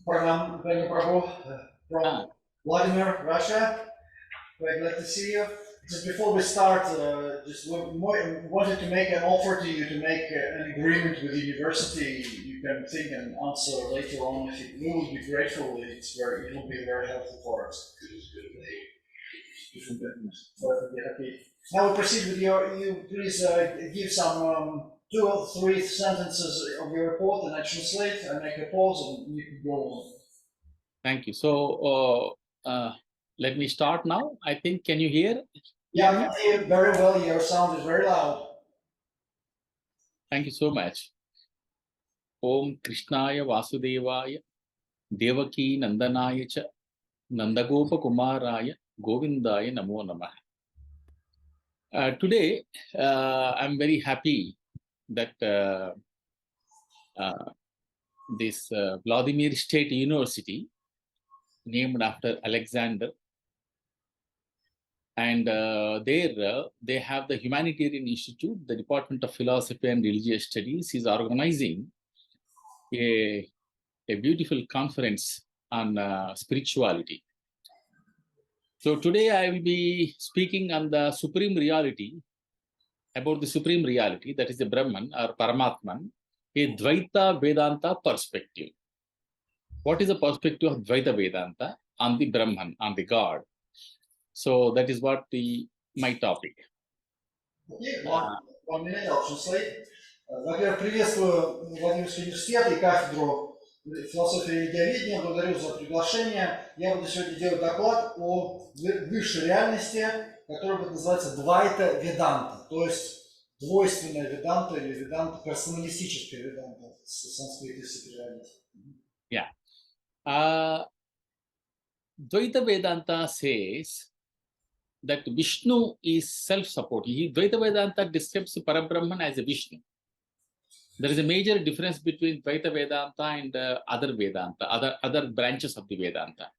Pranam Prabhu Ah, from Vladimir, Russia. Very glad to see you. Just before we start, wanted to make an offer to you to make an agreement with the university. You can think and answer later on. If it, we will be grateful. It will be very helpful for us. Okay. Now we proceed with you please give some 2 or 3 sentences of your report and I translate and make a pause and you can go on. thank you. So let me start now. I think, can you hear? Yeah, I can hear very well. Your sound is very loud. Thank you so much. Om Krishnaya Vasudevaya Devaki Nandanaya Cha Nandagopa Kumaraya Govindaya Namo Namah. Today, I'm very happy that this Vladimir State University, named after Alexander, and there they have the Humanitarian Institute, the Department of Philosophy and Religious Studies is organizing a beautiful conference on spirituality. So today I will be speaking on the supreme reality, about the supreme reality, that is the Brahman or Paramatman, a Dvaita Vedanta perspective. What is the perspective of Dvaita Vedanta on the Brahman, on the God? So that is what my topic. Okay, 1 minute, I'll translate. Во-первых, приветствую Владимирский университет и кафедру философии и религиоведения. Благодарю за приглашение. Я буду сегодня делать доклад о высшей реальности, которая будет называться Двайта Веданты, то есть двойственная веданта или веданта, персоналистическая веданта с санскрита, если переводить. Yeah. Dvaita Vedanta says that Vishnu is self-supporting. Dvaita Vedanta describes Parabrahman as a Vishnu. There is a major difference between Dvaita Vedanta and other Vedanta, other branches of the Vedanta.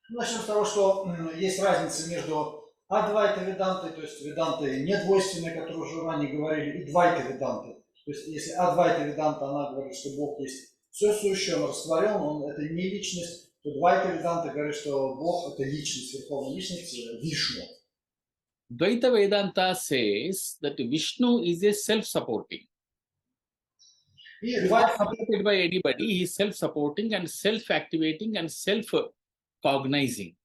Начнем с того, что есть разница между Адвайта Ведантой, то есть Ведантой недвойственной, о которой уже ранее говорили, и Двайта Ведантой. То есть если Адвайта Веданта, она говорит, что Бог есть все сущее, он растворен, это не личность, то Двайта Веданта говорит, что Бог это личность, верховная личность, Вишну. Dvaita Vedanta says that Vishnu is a self-supporting. He is not supported by anybody. He is self-supporting and self-activating and self-cognizing.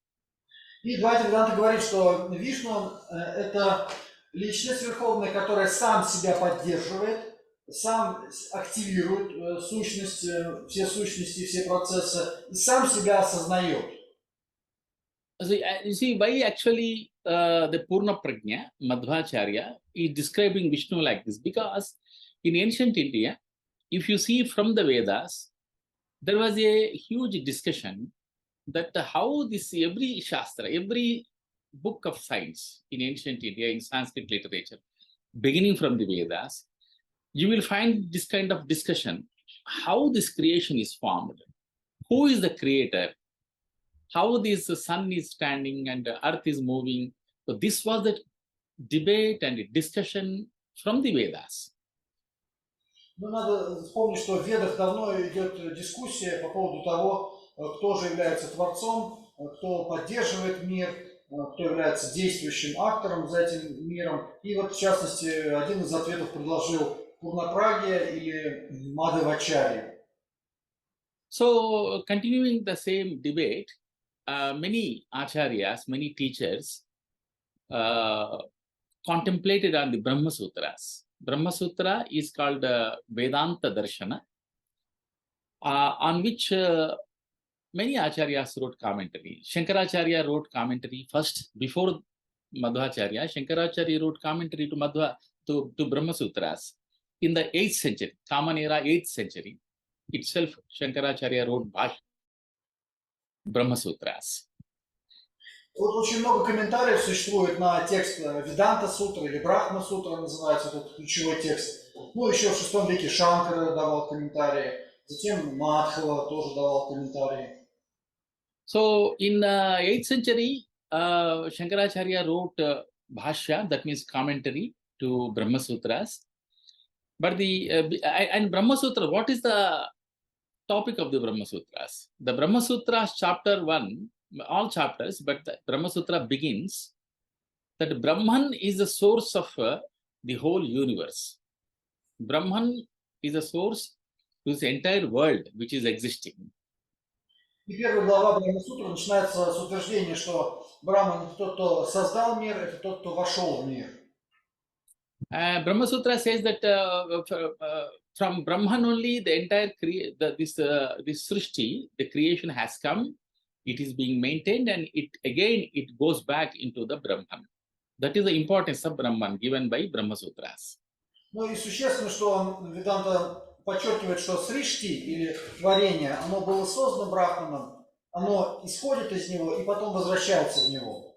И Двайта Веданта говорит, что Вишну это личность верховная, которая сам себя поддерживает, сам активирует сущность, все сущности, все процессы, и сам себя осознает. So, you see, why actually the Purna Prajna, Madhvacharya, is describing Vishnu like this? Because in ancient India, if you see from the Vedas, there was a huge discussion that how this, every Shastra, every book of science in ancient India, in Sanskrit literature, beginning from the Vedas, you will find this kind of discussion, how this creation is formed, who is the creator, how this sun is standing and the earth is moving. So this was the debate and discussion from the Vedas. Ну, надо вспомнить, что в Ведах давно идет дискуссия по поводу того, кто же является Творцом, кто поддерживает мир, кто является действующим актором за этим миром. И вот, в частности, один из ответов предложил Пурнапрагья или Мадхавачарья. So, continuing the same debate, many acharyas, many teachers contemplated on the Brahma Sutras. Brahma Sutra is called Vedanta Darshana, on which many acharyas wrote commentary. Shankaracharya wrote commentary first, before Madhvacharya. Shankaracharya wrote commentary to Brahma Sutras in the 8th century, Common Era 8th century. Itself, Shankaracharya wrote Brahma Sutras. Вот очень много комментариев существует на текст Веданта Сутра или Брахма Сутра называется этот ключевой текст. Ну, еще в 6 веке Шанкара давал комментарии, затем Мадхава тоже давал комментарии. So, in 8th century, Shankaracharya wrote Bhashya, that means commentary to Brahma Sutras. But and Brahma Sutra, what is the topic of the Brahma Sutras. The Brahma Sutras, chapter 1, all chapters, but the Brahma Sutra begins that Brahman is the source of the whole universe. Brahman is the source to this entire world which is existing. И первая глава Брахма-сутры начинается с утверждения, что Брахман — это тот, кто создал мир, это тот, кто вошел в мир. Brahma Sutra says that from Brahman only the entire this Srishti, the creation has come, it is being maintained, and it goes back into the Brahman. That is the importance of Brahman given by Brahma Sutras. Ну и существенно, что Веданта подчеркивает, что сришти или творение, оно было создано Брахманом, оно исходит из него и потом возвращается в него.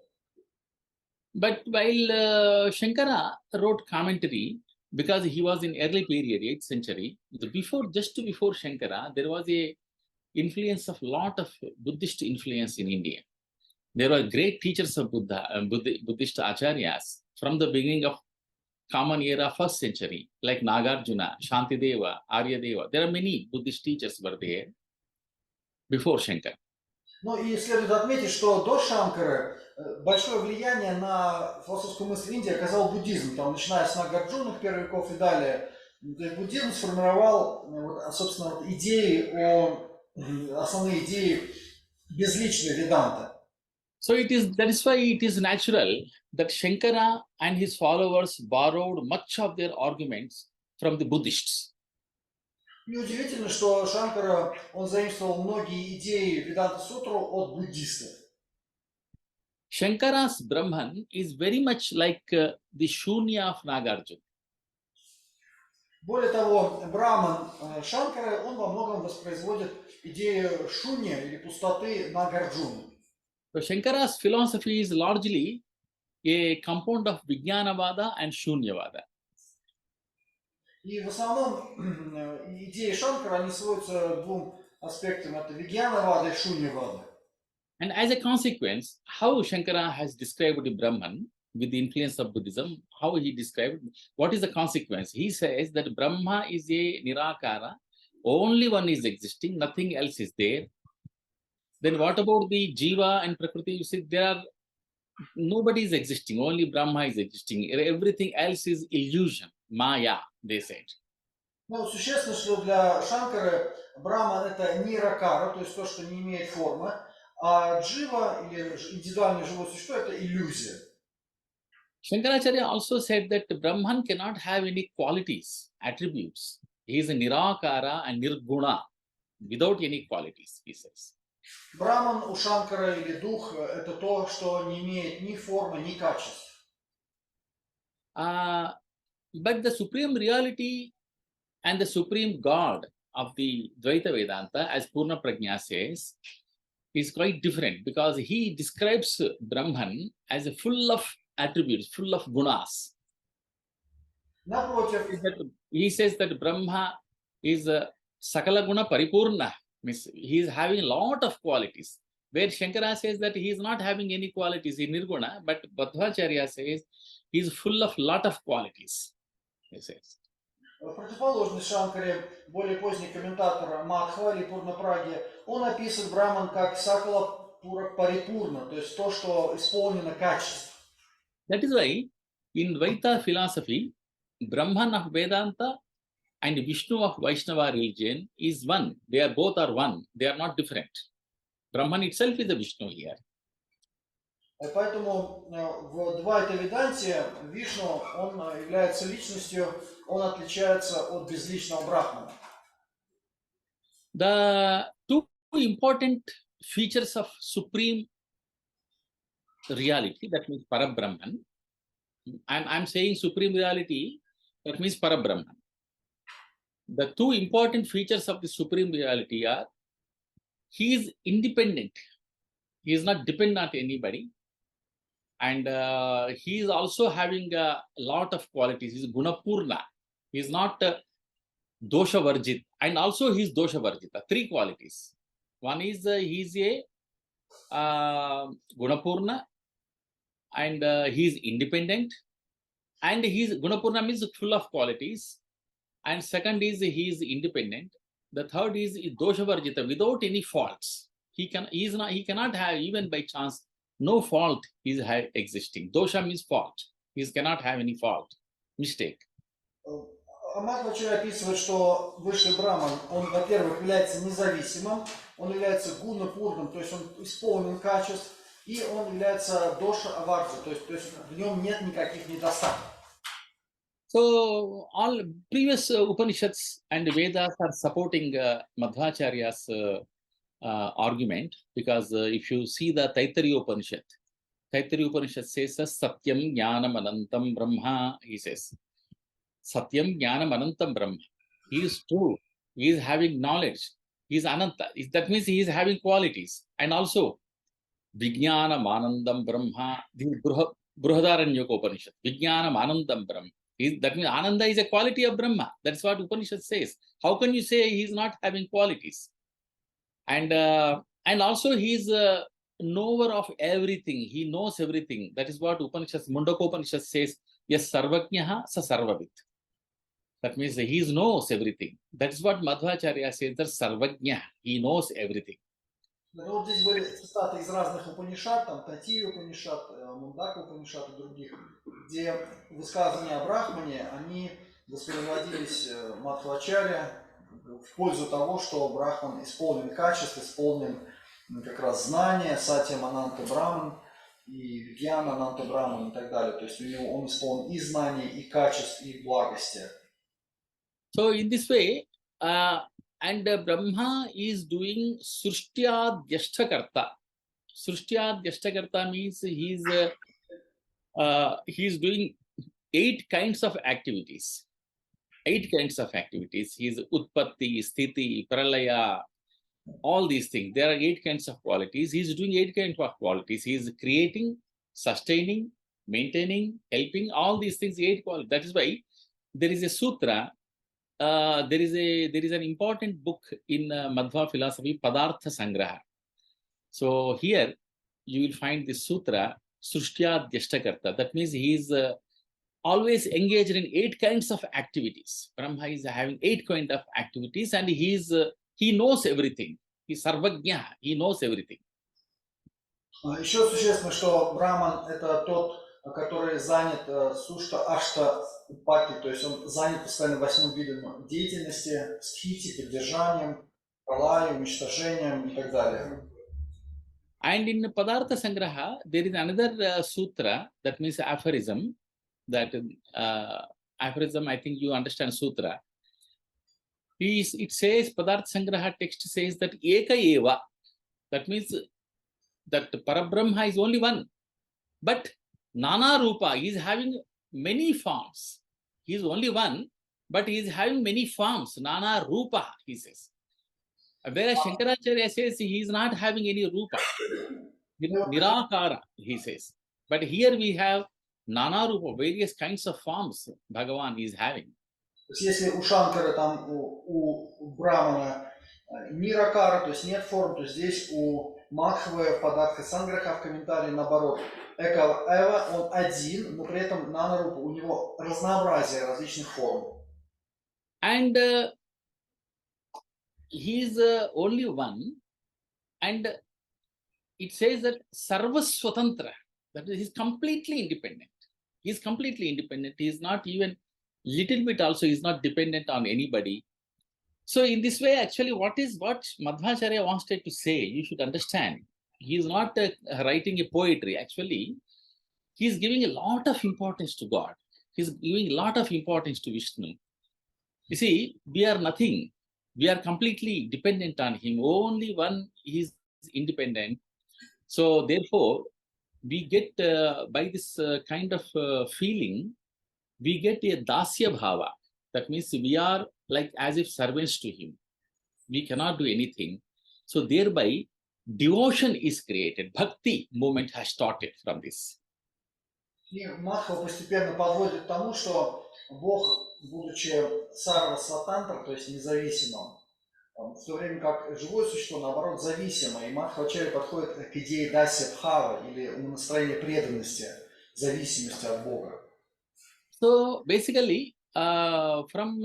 But while Shankara wrote commentary, because he was in early period, 8th century, just before Shankara, there was a influence of lot of Buddhist influence in India. There were great teachers of Buddhist acharyas from the beginning of common era 1st century, like Nagarjuna, Shantideva, Aryadeva. There are many Buddhist teachers were there before Shankara. Ну и следует отметить, что до Шанкары большое влияние на философскую мысль Индии оказал буддизм. Там, начиная с Нагарджуны первых веков и далее, буддизм сформировал, собственно, основные идеи безличной Веданты. So that is why it is natural that Shankara and his followers borrowed much of their arguments from the Buddhists. Неудивительно, что Шанкара, он заимствовал многие идеи Веданта-сутру от буддистов. Shankara's Brahman is very much like the Shunya of Nagarjuna. Более того, Брахман Шанкары, он во многом воспроизводит идею шунья или пустоты Нагарджуны. So Shankara's philosophy is largely a compound of Vijnanavada and Shunyavada. И в основном идеи Шанкара, они сводятся к двум аспектам. Это Вигьянавада и Шуньявада. And as a consequence, how Shankara has described the Brahman with the influence of Buddhism, how he described, what is the consequence? He says that Brahma is a Nirakara, only one is existing, nothing else is there. Then what about the Jiva and Prakriti? You see, nobody is existing, only Brahma is existing. Everything else is illusion, Maya, they said. Ну, существенно, что для Шанкары Брахман — это ниракара, то есть то, что не имеет формы, а джива или индивидуальное живое существо — это иллюзия. Shankaracharya also said that Brahman cannot have any qualities, attributes. He is a nirakara and nirguna, without any qualities, he says. Брахман у Шанкара или дух — это то, что не имеет ни формы, ни качеств. But the supreme reality and the supreme God of the Двайта Веданта, as Purna Prajna says, is quite different, because he describes Brahman as full of attributes, full of gunas. Напротив, He says that Brahma is Sakala Guna Paripurna, means he is having a lot of qualities. Where Shankara says that he is not having any qualities in Nirguna, but Madhvacharya says he is full of lot of qualities. He says. в противоположность Шанкаре, более поздний комментатор Мадхва или Пурна-Праги, он описывает Брахман как Сакала Парипурна, то есть то, что исполнено качеством. That is why in Dvaita philosophy, Brahman of Vedanta and Vishnu of Vaishnava religion is one. They are both are one. They are not different. Brahman itself is a Vishnu here. Поэтому в Двайта Веданте Вишну, он является личностью, он отличается от безличного Брахмана. The two important features of supreme reality, that means Parabrahman. I'm saying supreme reality, that means Parabrahman. The two important features of the supreme reality are, he is independent. He is not dependent on anybody. And he is also having a lot of qualities. He is Gunapurna. He is not Dosha Varjit. And also he is Dosha Varjita. Three qualities. One is he is a Gunapurna, and he is independent. And he is Gunapurna means full of qualities. And second is he is independent. The third is dosha varjita, without any faults. He cannot have, even by chance, no fault is existing. Dosha means fault. He cannot have any fault, mistake. Мадхвачарья описывает, что высший браман, он, во-первых, является независимым, он является гуна-пурным, то есть он исполнен качеств, и он является доша-аварджи, то есть в нем нет никаких недостатков. So all previous Upanishads and Vedas are supporting Madhvacharya's argument, because if you see the Taittiriya Upanishad says Satyam Jnanam Anantam Brahma, he says. Satyam Jnanam Anantam Brahma. He is true. He is having knowledge. He is Ananta. That means he is having qualities. And also, Vijnanam Anandam Brahma, this is Bruhadaranyaka Upanishad. Vijnanam Anandam Brahma. That means Ananda is a quality of Brahma. That's what Upanishad says. How can you say he is not having qualities? And also he is a knower of everything. He knows everything. That is what Mundaka Upanishad says. Yes, Sarvajnaha sa Sarvavit. That means he knows everything. That is what Madhvacharya says, that Sarvajna, he knows everything. Вот здесь были цитаты из разных Упанишад, там Татья Упанишад, Мундака Упанишад и других, где высказывания о Брахмане, они воспроизводились Мадхвачарья в пользу того, что Брахман исполнен качеств, исполнен как раз знания, Сатьям Ананта Браман и Вьяна Ананта Браман и так далее. То есть у него он исполнен и знаний, и качеств, и благости. So in this way, and Brahma is doing Srishtyadhyashtakarta. Srishtyadhyashtakarta means he is doing 8 kinds of activities. 8 kinds of activities. He is Utpatti, Sthiti, Pralaya, all these things. There are 8 kinds of qualities. He is doing 8 kinds of qualities. He is creating, sustaining, maintaining, helping, all these things, 8 qualities. That is why there is a sutra. There is an important book in Madhva philosophy, Padartha Sangraha. So here you will find this sutra, Srishtyadhyashtakarta. That means he is always engaged in 8 kinds of activities. Brahma is having 8 kinds of activities, and he knows everything. He is Sarvajna, he knows everything. Еще существенно, что Браман это тот, который занят сушта ашта упати, то есть он занят постоянно 8 видом деятельности, стхити, поддержанием, пралай, уничтожением и так далее. And in Padartha Sangraha, there is another sutra, that means aphorism, that aphorism, I think you understand sutra. It says, Padartha Sangraha text says that Eka Eva, that means that Parabrahma is only one, but Nana Rupa, he is having many forms. He is only one, but he is having many forms. Nana Rupa, he says. Whereas Shankaracharya says he is not having any Rupa. Nirakara, he says. But here we have Nana Rupa, various kinds of forms Bhagavan is having. То есть если у Шанкара, там у Брамана Ниракара, то есть нет форм, то здесь у Мадхвы в Падатха Санграха в комментарии наоборот. Эва, он один, но при этом Нанарупа, у него разнообразие различных форм. And he is only one, and it says that Sarva Swatantra, that is, he is completely independent. He is completely independent. He is not even little bit also, he is not dependent on anybody. So in this way, actually, what Madhvacharya wanted to say, you should understand. He is not writing a poetry. Actually, he is giving a lot of importance to God. He is giving a lot of importance to Vishnu. You see, we are nothing. We are completely dependent on him. Only one is independent. So therefore, we get, by this kind of feeling, we get a dasya bhava. That means we are like as if servants to him. We cannot do anything. So thereby, devotion is created. Bhakti movement has started from this. И Мадхва постепенно подводит к тому, что Бог, будучи сарва сватантра, то есть независимым, в то время как живое существо, наоборот, зависимо. И Мадхвачарья подходит к идее дасya бхава, или умонастроения преданности, зависимости от Бога. So basically, from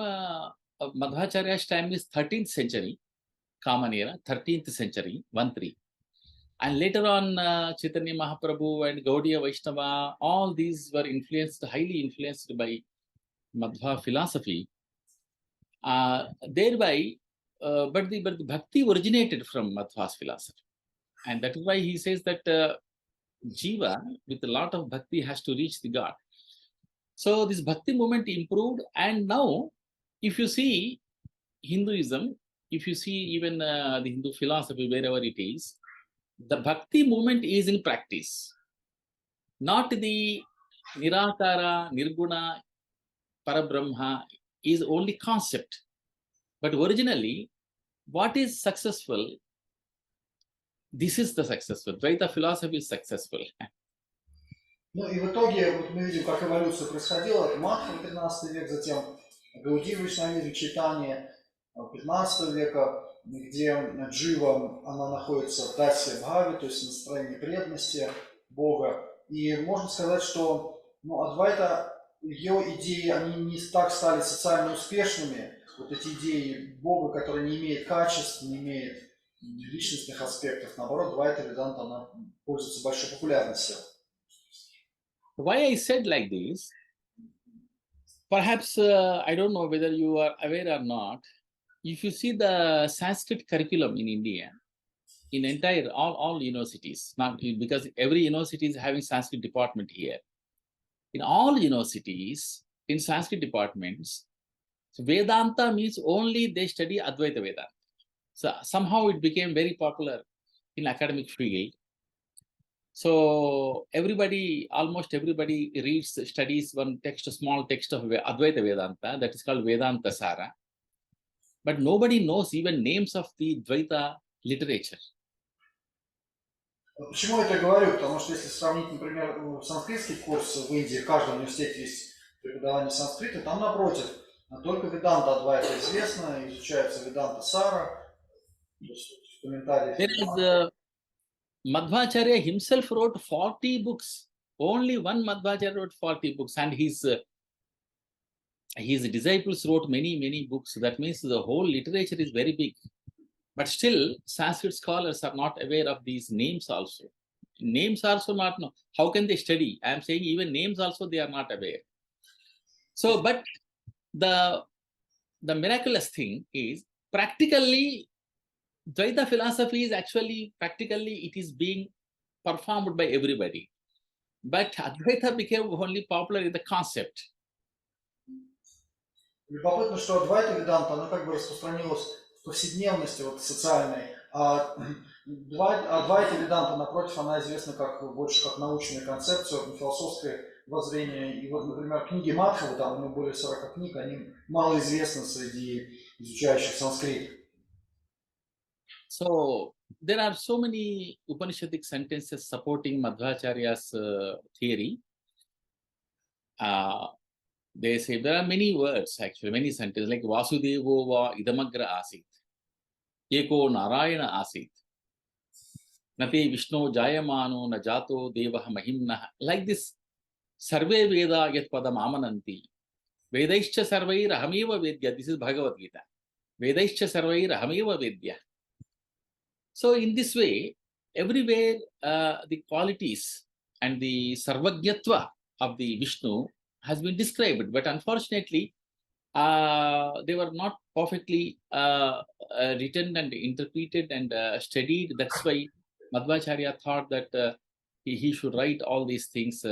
Madhvacharya's time is 13th century, Common Era, 13th century, 1-3. And later on, Chaitanya Mahaprabhu and Gaudiya Vaishnava, all these were influenced, highly influenced by Madhva philosophy. Thereby, but the bhakti originated from Madhva's philosophy. And that is why he says that Jiva, with a lot of bhakti, has to reach the God. So this bhakti movement improved, and now, if you see Hinduism, if you see even the Hindu philosophy, wherever it is, the bhakti movement is in practice, not the Nirakara, Nirguna, Parabrahma is only concept. But originally, what is successful, this is the successful. Dvaita philosophy is successful. Ну и в итоге вот мы видим, как эволюция происходила. Это Мадхва, 13 век, затем Гаудия Вайшнавизм, читание 15 века, где Джива, она находится в Дасе Бхави, то есть в настроении преданности Бога. И можно сказать, что Адвайта, ее идеи, они не так стали социально успешными. Вот эти идеи Бога, который не имеет качеств, не имеет личностных аспектов. Наоборот, Двайта Веданта, она пользуется большой популярностью. Why I said like this, perhaps I don't know whether you are aware or not. If you see the Sanskrit curriculum in India, in entire all universities, not because every university is having Sanskrit department here. In all universities, in Sanskrit departments, so Vedanta means only they study Advaita Vedanta. So somehow it became very popular in academic field. So everybody, almost everybody studies one text, a small text of Advaita Vedanta, that is called Vedanta Sara. But nobody knows even names of the Dvaita literature. Почему я это говорю? Потому что если сравнить, например, санскритский курс в Индии, в каждом университете есть преподавание санскрита, там напротив, только Веданта Адвайта известна, изучается Веданта Сара, то есть комментарии. Madhvacharya himself wrote 40 books. Only one Madhvacharya wrote 40 books, and his disciples wrote many books. That means the whole literature is very big. But still, Sanskrit scholars are not aware of these names also. Names also not know. How can they study? I am saying even names also they are not aware. So, but the miraculous thing is, practically, Dvaita philosophy is actually, practically, it is being performed by everybody. But Advaita became only popular in the concept. Любопытно, что Двайта Веданта, она как бы распространилась в повседневности вот, социальной, а Двайта Веданта, напротив, она известна больше как научная концепция, философское воззрение. И вот, например, книги Мадхвы, там у него более 40 книг, они мало известны среди изучающих санскрит. So there are so many Upanishadic sentences supporting Madhvacharya's theory. They say there are many words, actually, many sentences like Vasudevo va idamagra asit, Eko Narayana asit, Nate Vishnu Jayamano na jato devaha mahimnaha. Like this, Sarve Veda yat padam amananti, Vedaischa sarvair ahameva vedya. This is Bhagavad Gita. Vedaischa sarvair ahameva vedya. So in this way, everywhere the qualities and the sarvajñatva of the Vishnu has been described, but unfortunately, they were not perfectly written and interpreted and studied. That's why Madhvacharya thought that he should write all these things,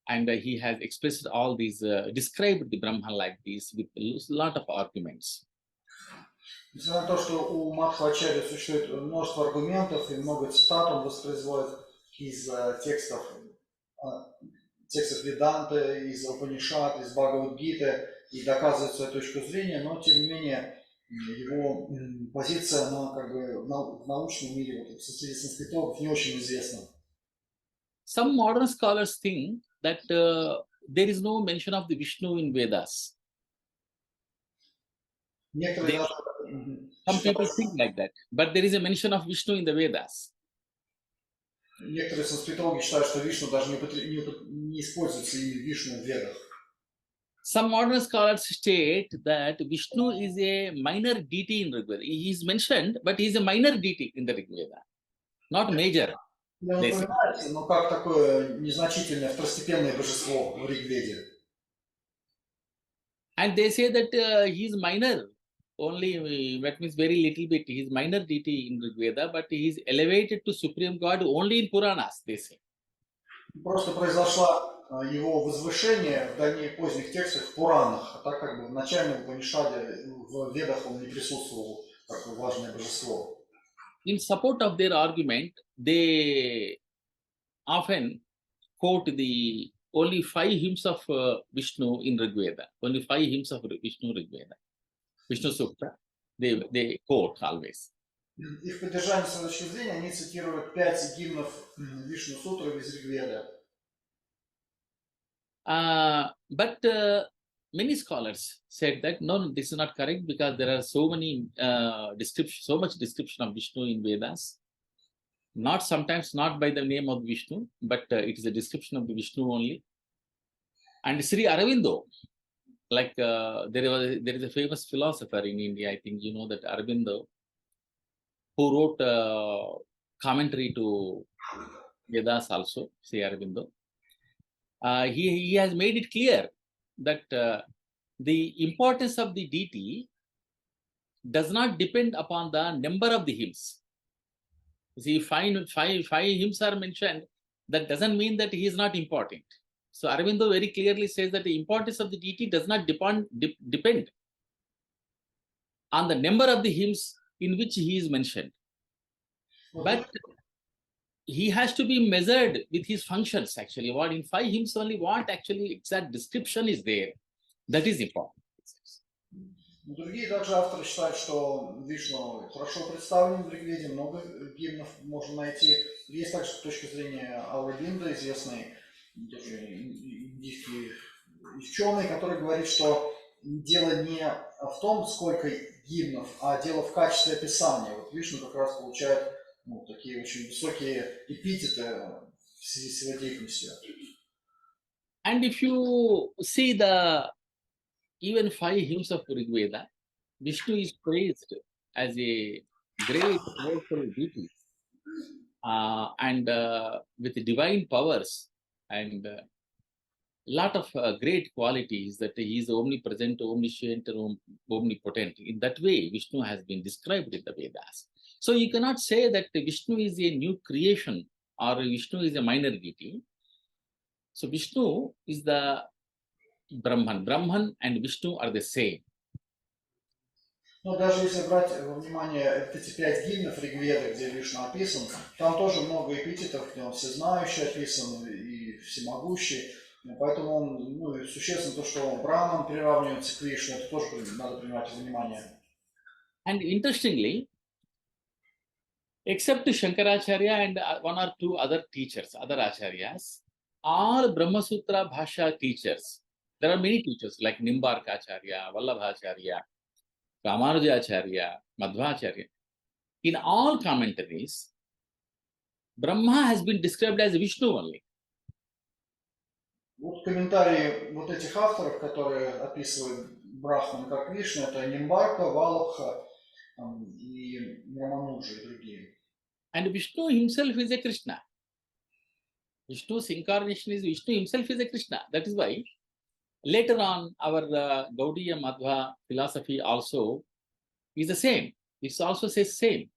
and he has expressed all these, described the Brahman like this with a lot of arguments. Несмотря на то, что у Мадхвачарьи существует множество аргументов и много цитат, он воспроизводит из текстов Веданты, из Упанишад, из Бхагавад-гиты и доказывает свою точку зрения, но тем не менее его позиция, она как бы в научном мире, вот, среди санскритологов, не очень известна. Some modern scholars think that there is no mention of the Vishnu in Vedas. Some people think like that, but there is a mention of Vishnu in the Vedas. Некоторые санскритологи считают, что Вишну даже не используется имя Вишну в Ведах. Some modern scholars state that Vishnu is a minor deity in Rigveda. He is mentioned, but he is a minor deity in the Rigveda, not major. Мне напоминается, но как такое незначительное второстепенное божество в Ригведе. And they say that he is minor, only that means very little bit. He is minor deity in Rigveda, but he is elevated to supreme God only in Puranas, they say. Просто произошло его возвышение в дальних поздних текстах в Пуранах, а так как бы в начальном Упанишаде, в Ведах он не присутствовал как важное божество. In support of their argument, they often quote the only 5 hymns of Vishnu in Rigveda, only 5 hymns of Vishnu Rigveda, Vishnu Sukta, they quote always. И в поддержании своей точки зрения они цитируют 5 гимнов Вишну Сутры из Ригведа. But many scholars said that no, this is not correct because there are so many so much description of Vishnu in Vedas. Not sometimes not by the name of Vishnu, but it is a description of the Vishnu only. And Sri Aurobindo, like there is a famous philosopher in India, I think you know that Aurobindo, who wrote commentary to Vedas also, Sri Aurobindo. He has made it clear that the importance of the deity does not depend upon the number of the hymns. See, five hymns are mentioned, that doesn't mean that he is not important. So Aurobindo very clearly says that the importance of the deity does not depend on the number of the hymns in which he is mentioned. But he has to be measured with his functions actually. What in 5 hymns only, what actually exact description is there, that is important. Другие также авторы считают, что Вишну хорошо представлен в Ригведе, много гимнов можно найти. Есть также с точки зрения Ауробинда, известный тоже индийский ученый, который говорит, что дело не в том, сколько гимнов, а дело в качестве описания. Вот Вишну как раз получает такие очень высокие эпитеты в связи с его деятельностью. And if you see even 5 hymns of Rigveda, Vishnu is praised as a great powerful deity and with divine powers and lot of great qualities, that he is omnipresent, omniscient, and omnipotent. In that way, Vishnu has been described in the Vedas. So you cannot say that Vishnu is a new creation or Vishnu is a minor deity. So Vishnu is the Brahman. Brahman and Vishnu are the same. Но даже если брать во внимание эти 5 гимнов Ригведа, где Вишну описан, там тоже много эпитетов, где он всезнающий описан и всемогущий. Поэтому он, существенно то, что Брахман приравнивается к Вишну, это тоже надо принимать во внимание. And interestingly, except Shankaracharya and 1 or 2 other teachers, other acharyas, all Brahma Sutra Bhasha teachers, there are many teachers like Nimbarkacharya, Vallabhacharya, Ramanujacharya, Madhvacharya. In all commentaries, Brahma has been described as Vishnu only. Вот комментарии вот этих авторов, которые описывают Брахман как Вишну, это Нимбарка, Валабха и Рамануджа и другие. And Vishnu himself is a Krishna. Vishnu's incarnation is Vishnu himself is a Krishna. That is why later on our Gaudiya Madhva philosophy also is the same. It also says same.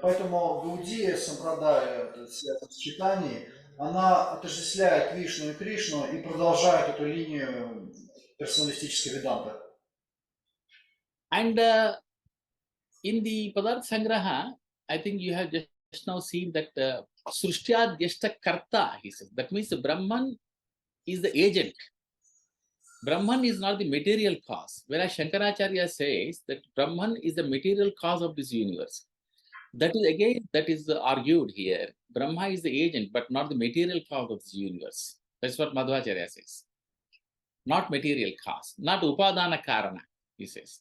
Поэтому Гаудия Сампрадая, связанная с читанием, она отождествляет Вишну и Кришну и продолжает эту линию персоналистической веданты. And in the Padartha Sangraha, I think you have just now seen that Srushtya Dyashta Karta, he says. That means Brahman is the agent. Brahman is not the material cause. Whereas Shankaracharya says that Brahman is the material cause of this universe. That is again, that is argued here. Brahma is the agent, but not the material cause of this universe. That's what Madhvacharya says. Not material cause, not Upadana Karana, he says.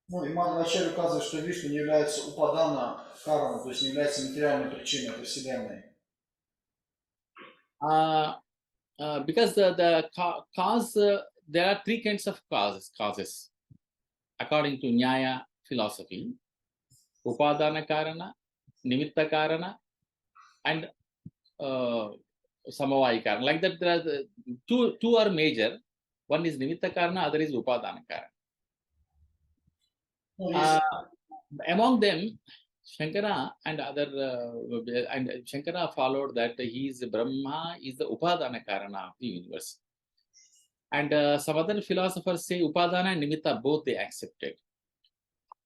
Ну и Мадхвачарья указывает, что Вишну не является Упадана Карана, то есть не является материальной причиной этой вселенной. because cause, there are three kinds of causes according to Nyaya philosophy: Upadana Karana, Nimitta Karana, and Samavai Karana. Like that, there are two are major. One is Nimitta Karana, other is Upadana Karana. Among them, Shankara and Shankara followed that Brahma is the Upadana Karana of the universe. And some other philosophers say Upadana and Nimitta both they accepted.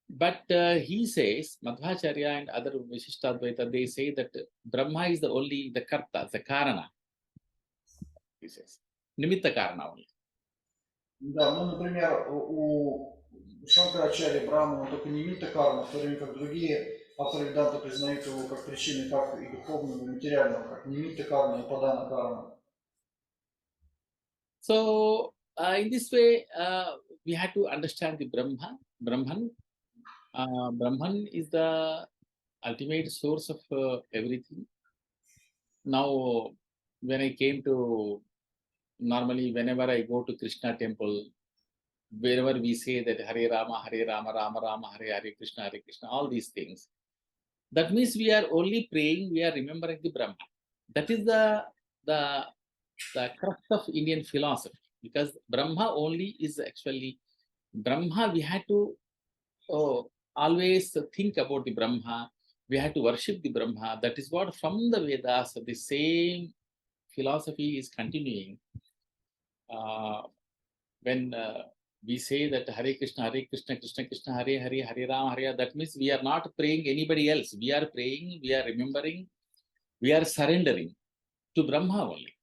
But he says, Madhvacharya and other Vishishtadvaita, they say that Brahma is the Karta, the Karana. He says, Nimitta Karana only. Да, ну, например, у Шанкарачарьи Брахмана он только Нимитта Карма, в то время как другие авторы Веданты признают его как причины как и духовного, и материального, как Нимитта Карма и Упадана Карма. So, in this way, we had to understand the Brahman. Brahman is the ultimate source of everything. Now, when I came to, normally whenever I go to Krishna temple, wherever we say that Hare Rama, Rama Rama, Hare Krishna, all these things, that means we are only praying, we are remembering the Brahman. That is the crux of Indian philosophy, because Brahma only is actually Brahma. We had to always think about the Brahma. We had to worship the Brahma. That is what from the Vedas, the same philosophy is continuing. When we say that Hare Krishna, Krishna Krishna, Hare Hare, Hare Rama, Hare, that means we are not praying anybody else. We are praying, we are remembering, we are surrendering to Brahma only.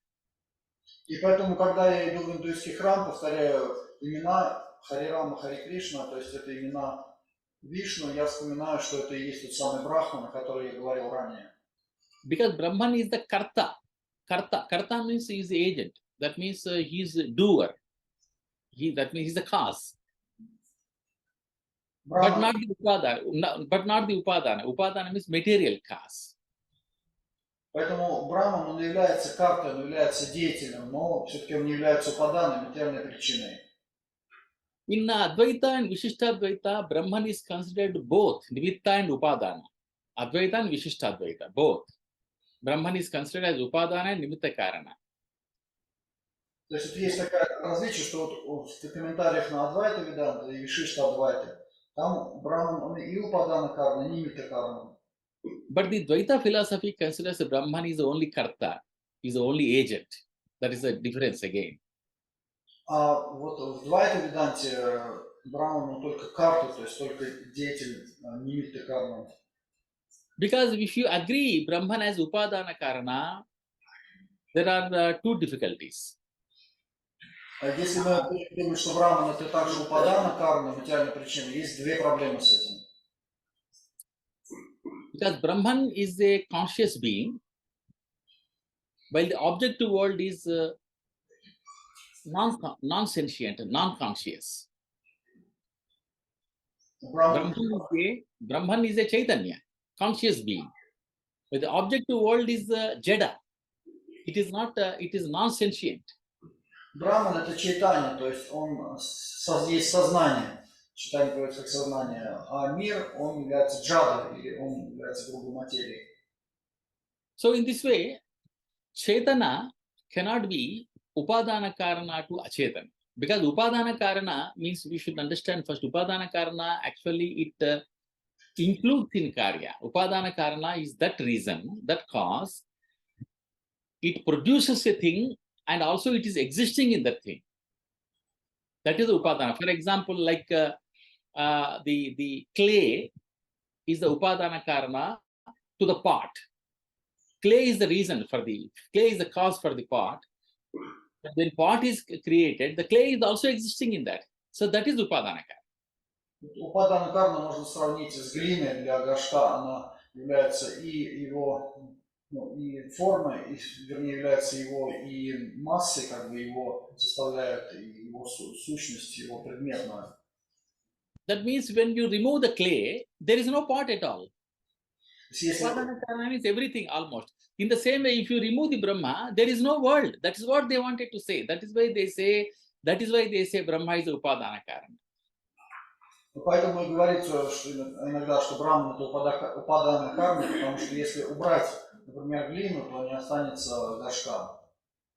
И поэтому, когда я иду в индуистский храм, повторяю имена Харе Рама, Харе Кришна, то есть это имена Вишну, я вспоминаю, что это и есть тот самый Брахман, о котором я говорил ранее. Because Brahman is the Karta. Karta means he is the agent. That means he is the doer. That means he is the cause. But not the Upadana. Upadana means material cause. Поэтому Брахман, он является картой, он является деятелем, но все-таки он не является упаданой, материальной причиной. In Advaita and Vishishtadvaita, Brahman is considered both Nimitta and Upadana. Advaita and Vishishtadvaita, both. Brahman is considered as Upadana and Nimitta Karana. То есть есть такое различие, что вот в комментариях на Двайта Веданты и Вишиштадвайте, там Брахман, он и Упадана Карана, и Нимитта Карана. But the Dvaita philosophy considers Brahman is the only Karta, is the only agent. That is the difference again. А вот в Двайта Веданте Брахман только карту, то есть только деятель Нимитта Карана. Because if you agree Brahman as Upadana Karana, there are two difficulties. Если мы думаем, что Брахман это также Упадана Карана, материальная причина, есть две проблемы с этим. Because Brahman is a conscious being, while the objective world is non-sentient, non-conscious. Brahman is a Chaitanya, conscious being. But the objective world is Jada. It is not. It is non-sentient. Брахман это Чайтанья, то есть он есть сознание. Читание говорится как сознание, а мир, он является джада, или он является грубой материей. So in this way, Chaitana cannot be Upadana Karana to Achetana. Because Upadana Karana means we should understand first, Upadana Karana actually it includes in Karya. Upadana Karana is that reason, that cause. It produces a thing and also it is existing in that thing. That is the Upadana. For example, like the clay is the Upadana Karana to the pot. Clay is the reason for clay is the cause for the pot. When pot is created, the clay is also existing in that. So that is Upadana Karana. Упадана Карана можно сравнить с глиной для горшка. Она является и его и формой, вернее, является его и массой, как бы его составляет, и его сущность, его предметную. That means when you remove the clay, there is no pot at all. Если Upadana karana means everything almost. In the same way, if you remove the Brahma, there is no world. That is what they wanted to say. That is why they say Brahma is Upadana karana. поэтому и говорится, что иногда, что Брахман это упадана карма, потому что если убрать, например, глину, то не останется горшка.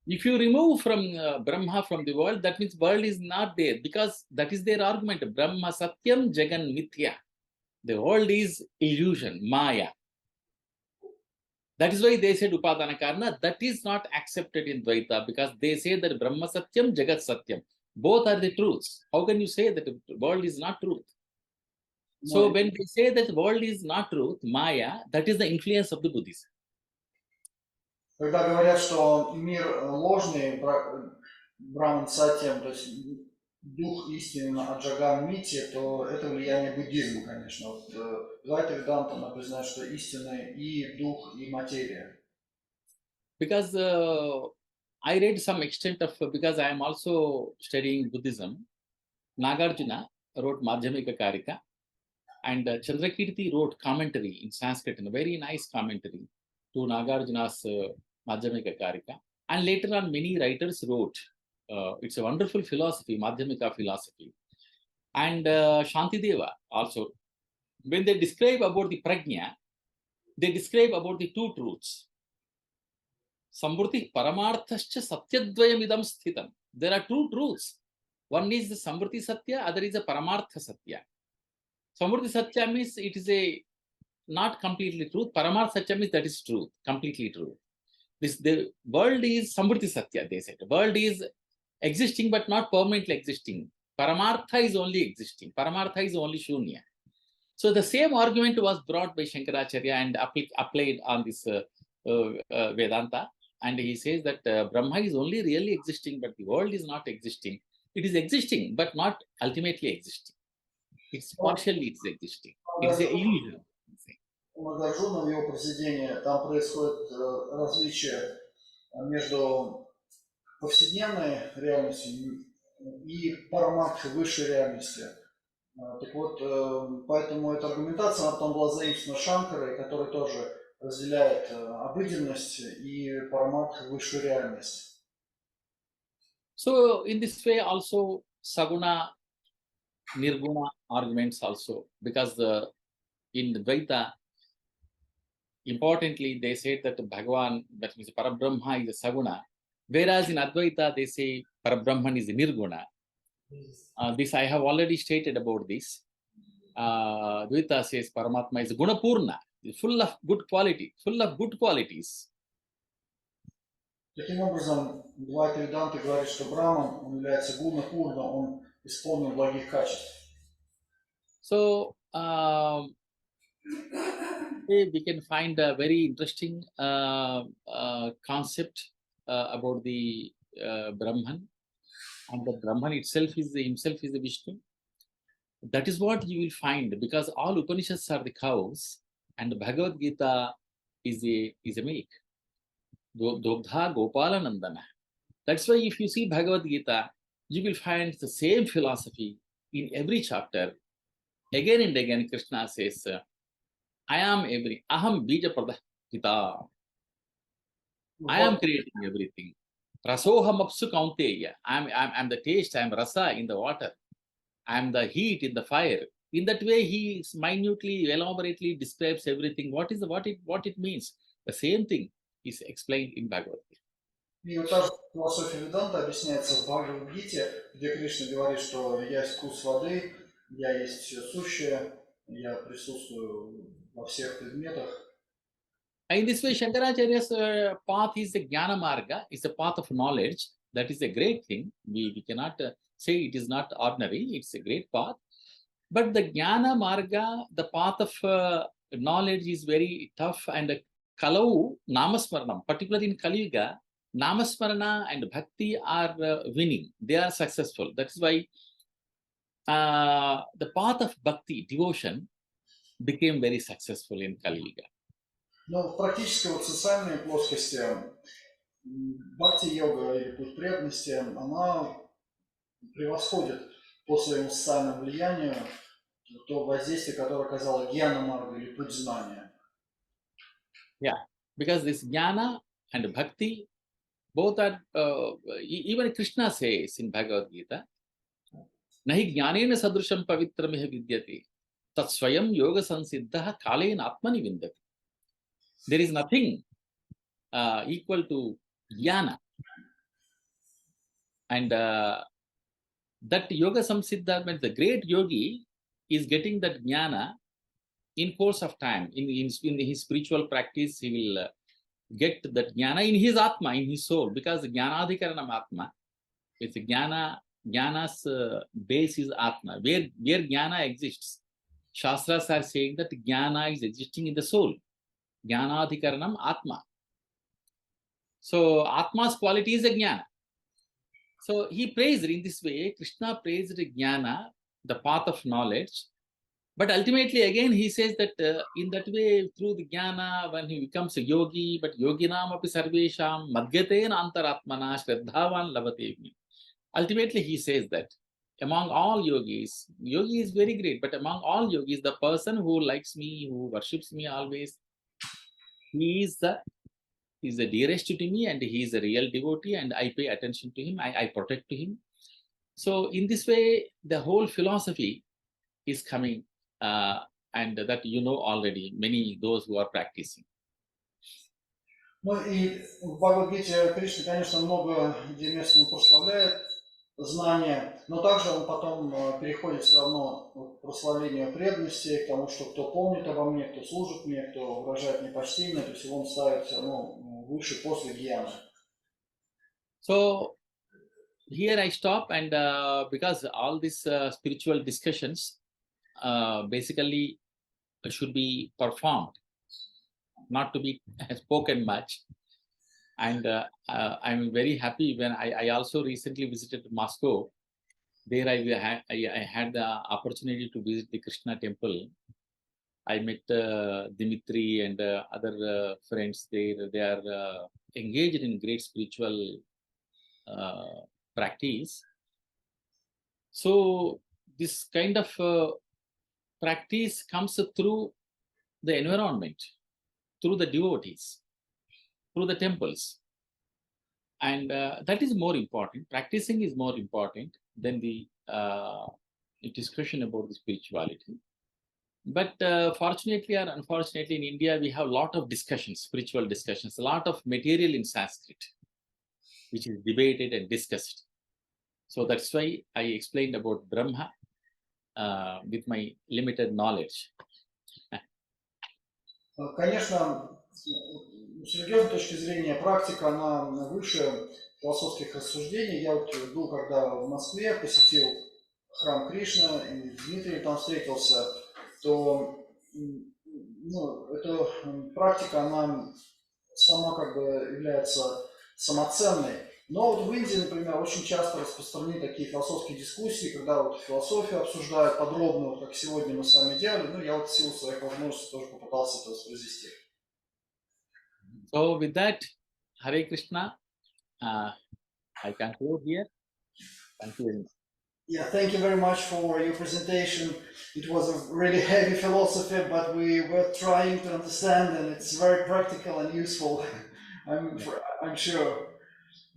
If you remove from Brahma from the world, that means world is not there, because that is their argument. Brahma Satyam Jagan Mithya. The world is illusion, Maya. That is why they said Upadana Karana. That is not accepted in Dvaita, because they say that Brahma Satyam, Jagat Satyam. Both are the truths. How can you say that the world is not truth? So when they say that the world is not truth, Maya, that is the influence of the Buddhism. Когда говорят, что мир ложный, Брахман Сатьям, то есть дух истины Аджаган Мити, то это влияние буддизма, конечно. Вот Двайта Веданты, она признает, что истинны и дух, и материя. Because I read some extent of, because I am also studying Buddhism, Nagarjuna wrote Madhyamika Karika, and Chandrakirti wrote commentary in Sanskrit, and a very nice commentary to Nagarjuna's Madhyamika Karika. And later on, many writers wrote. It's a wonderful philosophy, Madhyamika philosophy. And Shantideva also, when they describe about the prajna, they describe about the two truths. Samvrti paramarthascha satyadvayam idam sthitam. There are two truths. One is the Samvrti Satya, other is the Paramartha Satya. Samvrti Satya means it is a not completely truth. Paramartha Satya means that is truth, completely true. The world is Samvrti Satya, they said. The world is existing but not permanently existing. Paramartha is only existing. Paramartha is only Shunya. So the same argument was brought by Shankaracharya and applied on this Vedanta. And he says that Brahma is only really existing, but the world is not existing. It is existing, but not ultimately existing. It's partially existing. It's an illusion. У Нагарджуна в его произведении там происходит различие между повседневной реальностью и параматхой, высшей реальности. Так вот, поэтому эта аргументация, она потом была заимствована Шанкарой, который тоже разделяет обыденность и параматху, высшую реальность. So in this way also Saguna, Nirguna arguments also, because in the Dvaita, importantly, they say that Bhagavan, that means Parabrahma is a Saguna, whereas in Advaita, they say Parabrahman is a Nirguna. This I have already stated about this. Dvaita says Paramatma is Gunapurna, full of good quality, full of good qualities. Таким образом, Двайта Веданты говорит, что Браман, он является гуна-пурна, он исполнен благих качеств. So, we can find a very interesting concept about the Brahman, and the Brahman himself is the Vishnu. That is what you will find, because all Upanishads are the cows, and the Bhagavad Gita is a milk. Dogdha Gopala Nandana. That's why if you see Bhagavad Gita, you will find the same philosophy in every chapter. Again and again, Krishna says, I am every, Aham Bija Pradhita. I am creating everything. Rasoham Apsu Kaunteya. I'm the taste, I'm rasa in the water. I'm the heat in the fire. In that way, he minutely, elaborately describes everything. What it means. The same thing is explained in Bhagavad Gita. И вот та же философия Веданта объясняется в Бхагавад-гите, где Кришна говорит, что я есть вкус воды, я есть все сущее, я присутствую во всех предметах. In this way, Shankaracharya's path is the Jnana Marga, is a path of knowledge. That is a great thing. We cannot say it is not ordinary, it's a great path. But the Jnana Marga, the path of knowledge is very tough, and Kalau, Namasmaranam, particularly in Kali Yuga, Namasmarana and Bhakti are winning. They are successful. That is why the path of Bhakti, devotion, became very successful in Kali Yuga. Но в практической вот социальной плоскости бхакти-йога или путь преданности, она превосходит по своему социальному влиянию то воздействие, которое оказало гьяна-марга или путь знания. Yeah, because this jnana and bhakti, both are, even Krishna says in Bhagavad Gita, nahi jnanena sadrusham pavitramih vidyate, tat swayam yoga sansiddha kalena atmani vindati. There is nothing equal to jnana. And that yoga samsiddha means the great yogi is getting that jnana in course of time. In his spiritual practice, he will get that jnana in his atma, in his soul, because jnanadhikaranam atma, it's jnana's base is atma. Where jnana exists, Shastras are saying that jnana is existing in the soul. Jnanadhikaranam atma. So atma's quality is a jnana. So he praised in this way, Krishna praised jnana, the path of knowledge. But ultimately, again, he says that in that way, through the jnana, when he becomes a yogi, but yoginam api sarvesham madhyatena antaratmana shraddhavan lavatevni. Ultimately, he says that among all yogis, yogi is very great, but among all yogis, the person who likes me, who worships me always, he is the dearest to me, and he is a real devotee, and I pay attention to him, I protect to him. So in this way, the whole philosophy is coming, and that you know already, many those who are practicing. Ну и в Бхагавад-гите Кришна, конечно, много где мест ему прославляет знания, но также он потом переходит все равно к прославлению преданности, к тому, что кто помнит обо мне, кто служит мне, кто выражает мне почтение, то есть его он ставит все равно выше после гьяны. So here I stop, and because all these spiritual discussions basically should be performed, not to be spoken much. And I'm very happy when I also recently visited Moscow. There I had the opportunity to visit the Krishna temple. I met Dimitri and other friends there. They are engaged in great spiritual practice. So this kind of practice comes through the environment, through the devotees, through the temples. And that is more important. Practicing is more important than the discussion about the spirituality. But fortunately or unfortunately, in India, we have a lot of discussions, spiritual discussions, a lot of material in Sanskrit, which is debated and discussed. So that's why I explained about Brahma with my limited knowledge. Конечно, с религиозной точки зрения практика, она выше философских рассуждений. Я вот был когда в Москве, посетил храм Кришны, и с Дмитрием там встретился, то эта практика, она сама как бы является самоценной. Но вот в Индии, например, очень часто распространены такие философские дискуссии, когда вот философию обсуждают подробно, вот как сегодня мы с вами делали. Ну, я вот в силу своих возможностей тоже попытался это воспроизвести. So with that, Hare Krishna, I conclude here. Thank you very much. Yeah, thank you very much for your presentation. It was a really heavy philosophy, but we were trying to understand, and it's very practical and useful. I'm sure.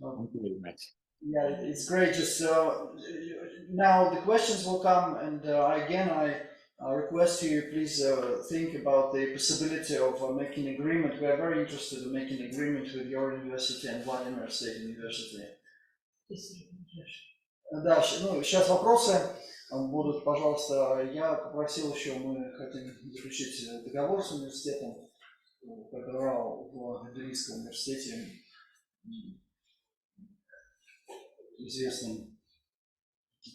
Thank you very much. Yeah, it's great. Just now the questions will come, and I request you please think about the possibility of making agreement. We are very interested in making agreement with your university and Vladimir State University. Да, ну, сейчас вопросы будут, пожалуйста. Я попросил еще, мы хотим заключить договор с университетом Упендра Рао в Делийском университете, известным,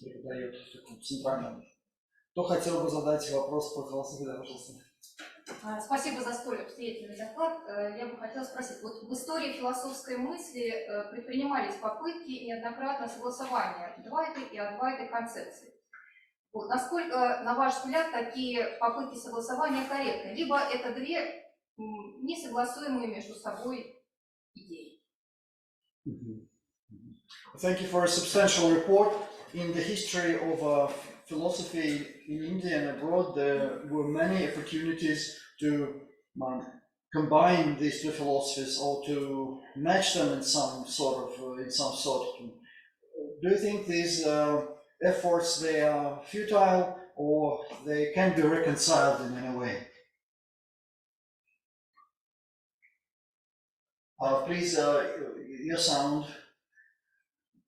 преподает в таком центральном. Кто хотел бы задать вопрос по философии, пожалуйста? Спасибо за столь обстоятельный доклад. Я бы хотела спросить, вот в истории философской мысли предпринимались попытки неоднократно согласования Двайты и Адвайты концепций. Вот, насколько, на ваш взгляд, такие попытки согласования корректны? Либо это две несогласуемые между собой идеи? Thank you for a substantial report. In the history of philosophy in India and abroad, there were many opportunities to combine these two philosophies or to match them in some sort. Do you think these efforts, they are futile or they can be reconciled in any way? Please, your sound.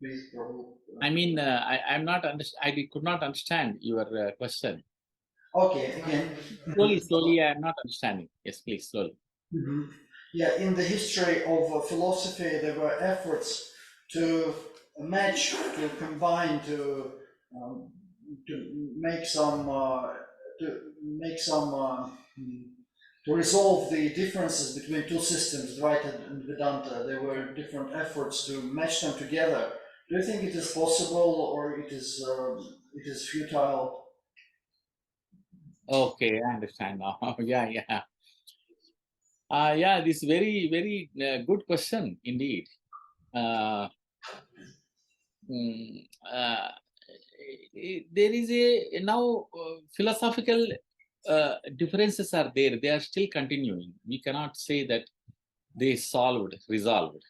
Please, Prabhu. I mean, I could not understand your question. Okay, again. Slowly, I am not understanding. Yes, please, slowly. Yeah, in the history of philosophy, there were efforts to match, to combine, to resolve the differences between two systems, Двайта and Vedanta. There were different efforts to match them together. Do you think it is possible, or it is futile? Okay, I understand now. Yeah. Yeah, this is very, very good question indeed. There is philosophical differences are there. They are still continuing. We cannot say that they resolved.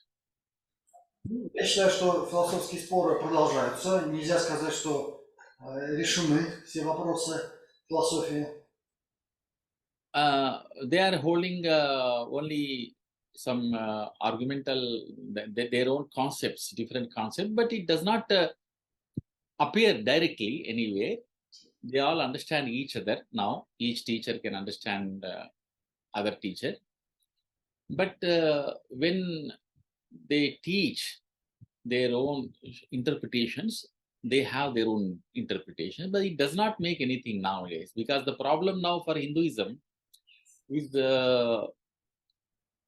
Я считаю, что философские споры продолжаются. Нельзя сказать, что решены все вопросы философии. They are holding only some argumental, their own concepts, different concepts, but it does not appear directly anywhere. They all understand each other now. Each teacher can understand other teacher. But when they teach their own interpretations, they have their own interpretation, but it does not make anything nowadays, because the problem now for Hinduism is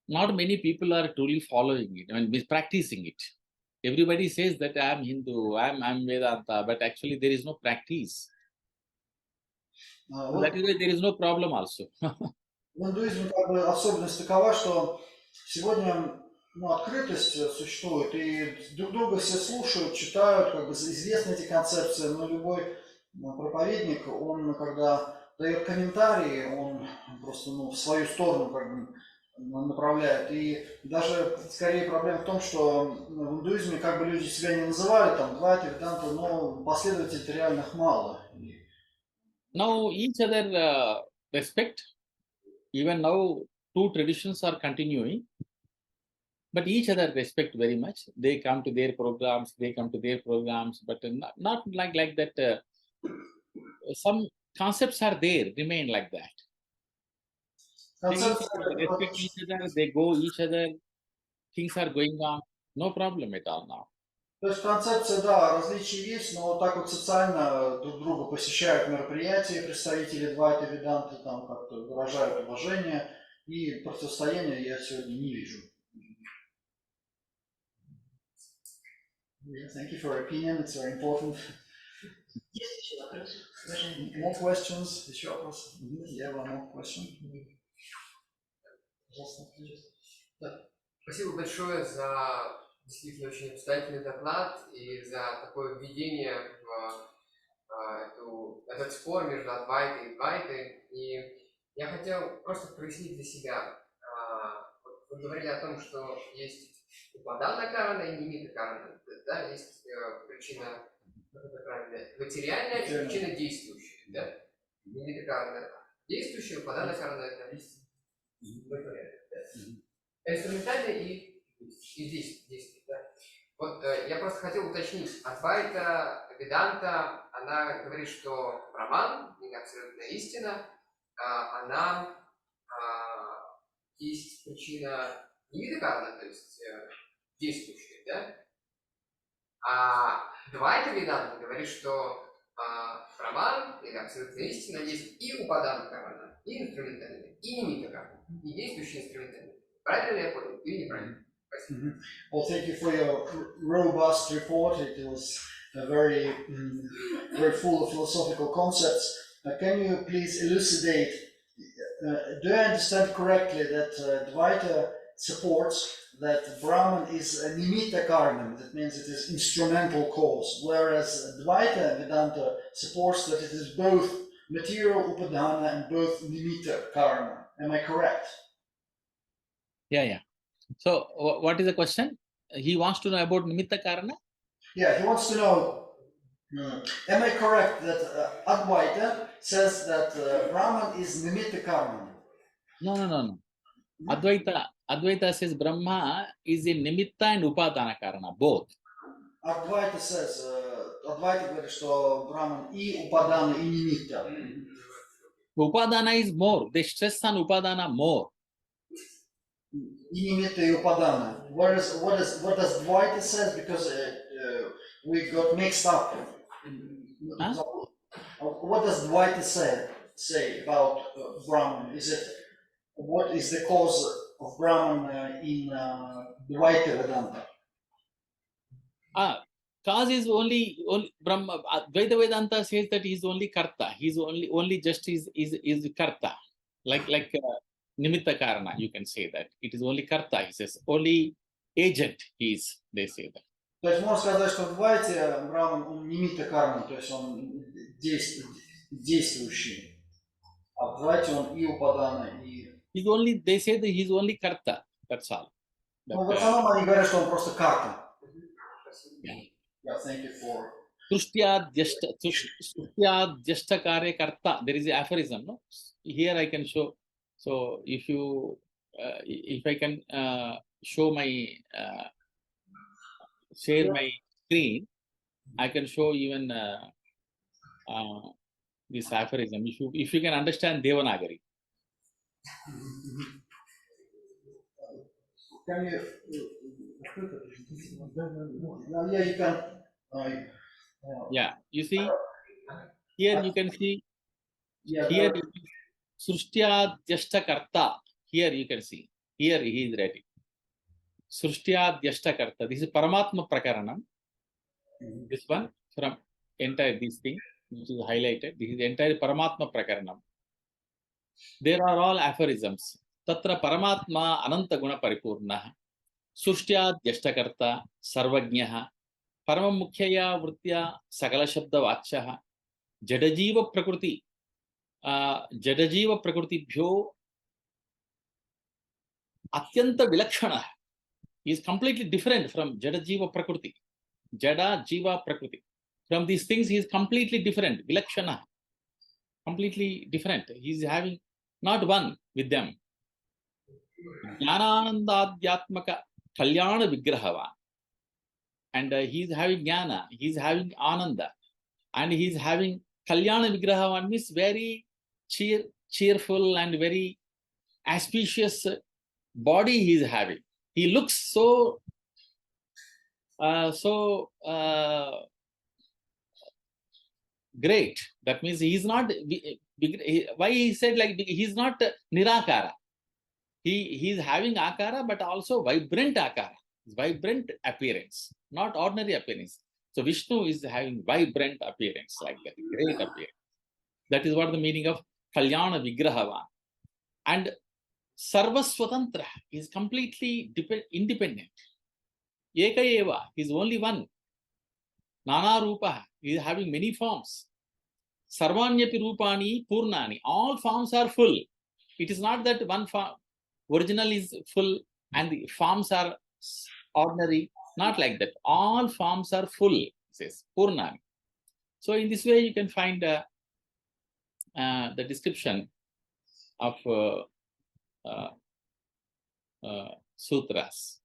not many people are truly following it, I mean, practicing it. Everybody says that I am Hindu, I am Vedanta, but actually there is no practice. That is why there is no problem also. В индуизме особенность такова, что сегодня открытость существует, и друг друга все слушают, читают, известны эти концепции, но любой проповедник, он, когда дает комментарии, он просто в свою сторону направляет. И даже скорее проблема в том, что в индуизме люди себя не называли, там, Двайта Веданты, но последователей реальных мало. Now each other respect. Even now, two traditions are continuing, but each other respect very much. They come to their programs, but not like that. Some concepts are there, remain like that. They respect each other, they go each other, things are going on, no problem at all now. То есть концепция, да, различия есть, но так вот социально друг друга посещают мероприятия представители Двайта Веданты, там как-то выражают уважение, и противостояния я сегодня не вижу. Thank you for your opinion, it's very important. Есть еще вопросы? More questions? Еще вопросы? Yeah, one more question. Спасибо большое за действительно очень обстоятельный доклад и за такое введение в этот спор между Адвайтой и Двайтой. И я хотел просто прояснить для себя. Вы говорили о том, что есть Упадана карана и Нимита карана. Да? Есть причина материальная и причина действующая. Да? Нимита карана действующая, Упадана карана это инструментальная и действие. Да? Вот я просто хотел уточнить. Адвайта Веданта, она говорит, что Браман, абсолютная истина, она есть причина невидокарна, то есть действующая, да? А Двайта Веданта говорит, что Браман, или абсолютная истина, есть и Упадана карана, и инструментальная, и немидокарна, и действующая инструментальная. Правильно ли я понял или неправильно? Well, thank you for your robust report. It was very full of philosophical concepts. Can you please elucidate? Do I understand correctly that Dvaita supports that Brahman is a nimitta karanam? That means it is instrumental cause, whereas Dvaita Vedanta supports that it is both material upadana and both nimitta karana. Am I correct? Yeah. So what is the question? He wants to know about Nimitta Karana? Yeah, he wants to know, am I correct that Advaita says that Brahman is Nimitta Karman? No. Advaita says Brahma is a Nimitta and Upadana Karana, both. Advaita says, Advaita говорит, что Brahman и Upadana, и Nimitta. Upadana is more. They stress on Upadana more. И Nimitta, и Upadana. What does Dvaita says? Because we got mixed up. Huh? What does Dvaita say about Brahman? What is the cause of Brahman in Двайта Веданта? Cause is only Brahma. Dvaita Vedanta says that he is only karta. He is only just is karta, like Nimitta Karana. You can say that it is only karta. He says only agent. He is. They say that. То есть можно сказать, что в Двайте Браман он Нимитта Карма, то есть он действующий, а в Двайте он и Упадана, и... They say that he is only karta. That's all. Ну, в основном они говорят, что он просто карта. Yeah, thank you for... Sushtya Jashta Karya Karta. There is an aphorism, no? Here I can show. So if I can show my share my screen, I can show even this aphorism. If you can understand Devanagari. Can you? Yeah, you can. Yeah, you see, here you can see. Yeah, here Srushtya Jashta Karta. Here you can see. Here he is writing. Srushtya Jashta Karta. This is Paramatma Prakaranam. This one from entire this thing which is highlighted. This is entire Paramatma Prakaranam. There are all aphorisms. Tatra Paramatma Ananta Guna Paripurna. Srushtya Jashta Karta Sarvajnaha. Paramamukhyaya Vritya Sagala Shabda Vachaha. Jadajiva Prakriti. Jadajiva Prakriti Bhyo Atyanta Vilakshana is completely different from Jadajiva Prakriti. Jada Jiva Prakriti. From these things, he is completely different. Vilakshana. Completely different. He is having not one with them. Jnananandadhyatmaka Kalyana Vigrahava. And he is having Jnana. He is having Ananda. And he is having Kalyana Vigrahava means very cheerful and very auspicious body he is having. He looks so great. That means he is not why he said like he is not nirakara. He is having akara but also vibrant akara, vibrant appearance, not ordinary appearance. So Vishnu is having vibrant appearance like that, great appearance. That is what the meaning of Kalyana Vigrahava. And Sarva Swatantra is completely independent. Eka Eva is only one. Nana Rupa is having many forms. Sarvanyapi Rupani Purnani. All forms are full. It is not that one form, original is full and the forms are ordinary. Not like that. All forms are full, it says Purnani. So in this way you can find the description of sutras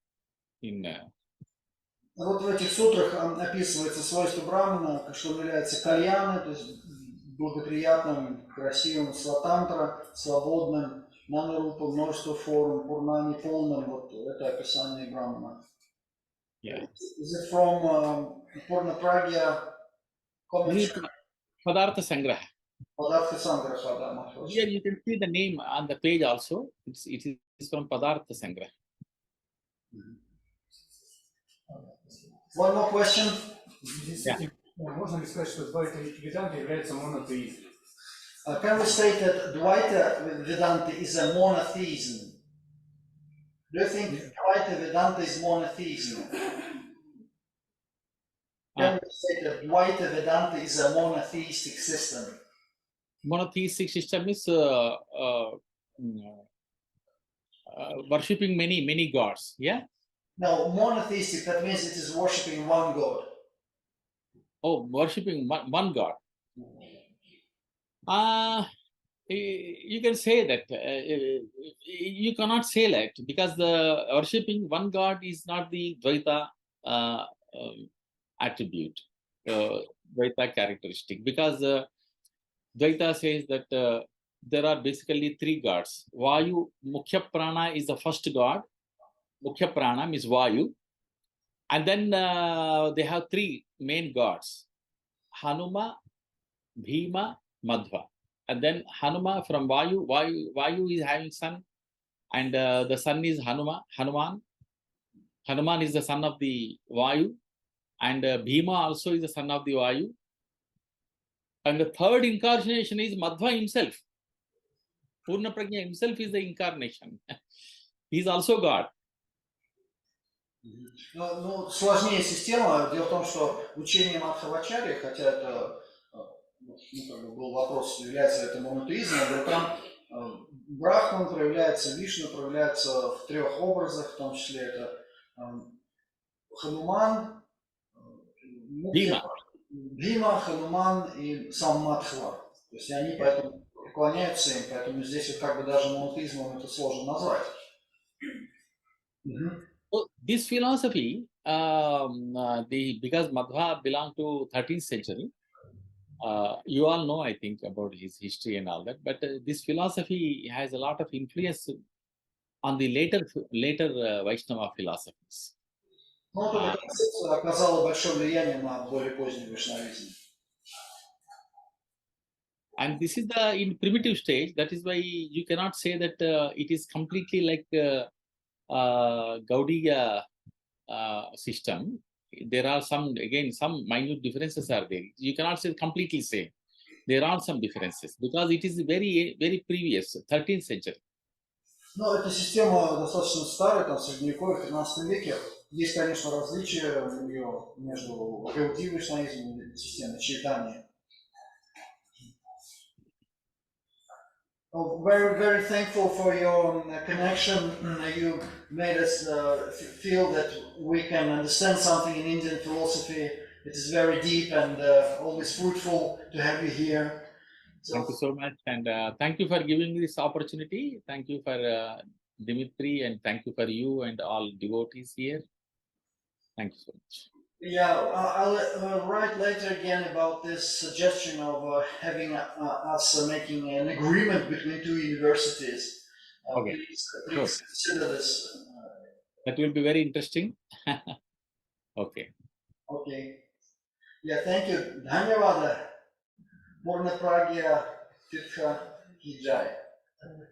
in Вот в этих сутрах описывается свойство Брамана, что он является кальяной, то есть благоприятным, красивым, сватантра, свободным, нанарупа, множество форм, пурнани, полным. Вот это описание Брамана. Yeah. Is it from Purna Pragya? Padartha Sangraha. Padartha Sangraha, да. Here you can see the name on the page also. It is from Padartha Sangraha. One more question. Yeah. Можно ли сказать, что Двайта Веданта является монотеизмом? Can we state that Двайта Веданта is a monotheism? Do you think Двайта Веданта is monotheism? Can we say that Двайта Vedanta is a monotheistic system? Monotheistic system is worshipping many gods. Yeah. No, monotheistic, that means it is worshipping one God. Oh, worshipping one God. You can say that. You cannot say that because the worshipping one God is not the Dvaita attribute, Dvaita characteristic. Because Dvaita says that there are basically three gods. Vayu, Mukhya Prana is the first God. Mukhya Prana means Vayu. And then they have three main gods: Hanuma, Bhima, Madhva. And then Hanuma from Vayu is having son, and the son is Hanuman. Hanuman is the son of the Vayu, and Bhima also is the son of the Vayu. And the third incarnation is Madhva himself. Purna Prajna himself is the incarnation. He is also God. Ну, сложнее система. Дело в том, что учение Мадхавачарьи, хотя это как бы был вопрос, является это монотеизмом, но там Брахман проявляется, Вишну проявляется в трех образах, в том числе это Хануман, Бхима, Хануман и сам Мадхва. То есть они поэтому преклоняются им, поэтому здесь вот как бы даже монотеизмом это сложно назвать. So this philosophy, because Madhva belonged to 13th century, you all know, I think, about his history and all that. But this philosophy has a lot of influence on the later Vaishnava philosophies. Ну, эта концепция оказала большое влияние на более поздний вайшнавизм. And this is in primitive stage. That is why you cannot say that it is completely like Gaudiya system. There are some minute differences are there. You cannot say completely same. There are some differences because it is very previous, 13th century. Ну, эта система достаточно старая, там, в Средневековье, в 13 веке. Есть, конечно, различия у нее между Гаудией вайшнавизмом и системой Чайтаньи. Very, very thankful for your connection. You made us feel that we can understand something in Indian philosophy. It is very deep and always fruitful to have you here. So, thank you so much, and thank you for giving me this opportunity. Thank you for Dimitri, and thank you for you and all devotees here. Thank you so much. Yeah, I'll write later again about this suggestion of having us making an agreement between two universities. Okay. Please consider this. That will be very interesting. Okay. Okay. Yeah, thank you. Dhanyavada. Purna Pragya Tirtha Ki Jai.